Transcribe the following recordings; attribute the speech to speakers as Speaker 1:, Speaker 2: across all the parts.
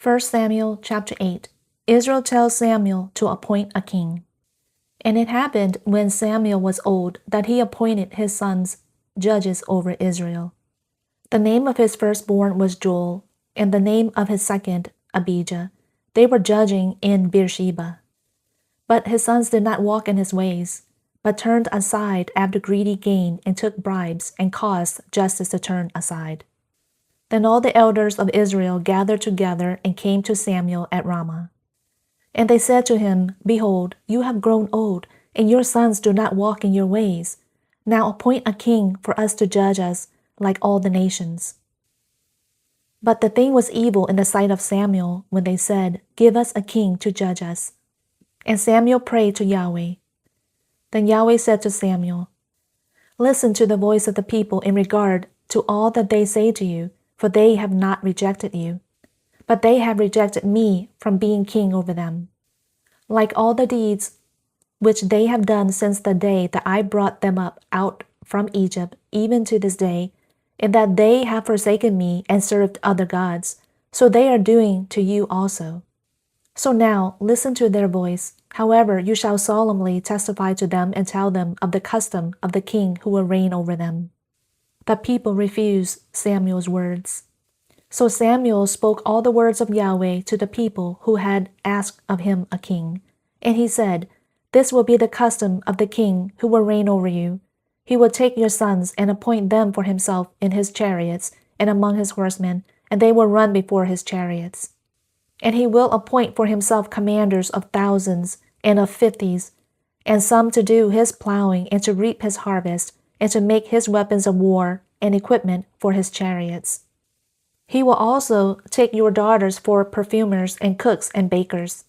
Speaker 1: 1 Samuel chapter 8. Israel tells Samuel to appoint a king. And it happened when Samuel was old that he appointed his sons judges over Israel. The name of his firstborn was Joel, and the name of his second, Abijah. They were judging in Beersheba. But his sons did not walk in his ways, but turned aside after greedy gain and took bribes and caused justice to turn aside. Then all the elders of Israel gathered together and came to Samuel at Ramah. And they said to him, Behold, you have grown old, and your sons do not walk in your ways. Now appoint a king for us to judge us like all the nations. But the thing was evil in the sight of Samuel when they said, Give us a king to judge us. And Samuel prayed to Yahweh. Then Yahweh said to Samuel, Listen to the voice of the people in regard to all that they say to you, for they have not rejected you, but they have rejected me from being king over them. Like all the deeds which they have done since the day that I brought them up out from Egypt, even to this day, in that they have forsaken me and served other gods, so they are doing to you also. So now listen to their voice. However, you shall solemnly testify to them and tell them of the custom of the king who will reign over them. The people refused Samuel's words. So Samuel spoke all the words of Yahweh to the people who had asked of him a king. And he said, This will be the custom of the king who will reign over you. He will take your sons and appoint them for himself in his chariots and among his horsemen, and they will run before his chariots. And he will appoint for himself commanders of thousands and of fifties, and some to do his plowing and to reap his harvest, and to make his weapons of war and equipment for his chariots. He will also take your daughters for perfumers and cooks and bakers.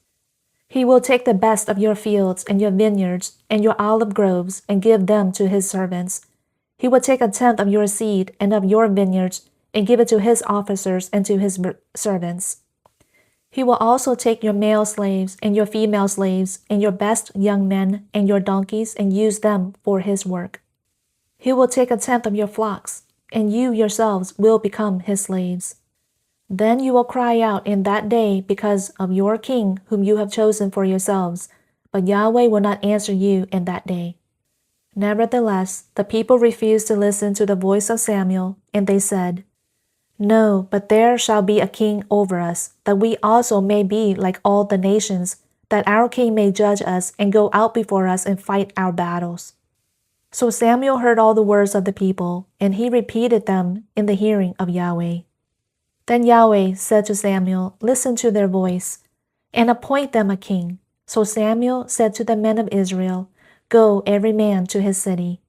Speaker 1: He will take the best of your fields and your vineyards and your olive groves and give them to his servants. He will take a tenth of your seed and of your vineyards and give it to his officers and to his servants. He will also take your male slaves and your female slaves and your best young men and your donkeys and use them for his work. He will take a tenth of your flocks, and you yourselves will become his slaves. Then you will cry out in that day because of your king whom you have chosen for yourselves, but Yahweh will not answer you in that day. Nevertheless, the people refused to listen to the voice of Samuel, and they said, No, but there shall be a king over us, that we also may be like all the nations, that our king may judge us and go out before us and fight our battles. So Samuel heard all the words of the people, and he repeated them in the hearing of Yahweh. Then Yahweh said to Samuel, Listen to their voice, and appoint them a king. So Samuel said to the men of Israel, Go every man to his city.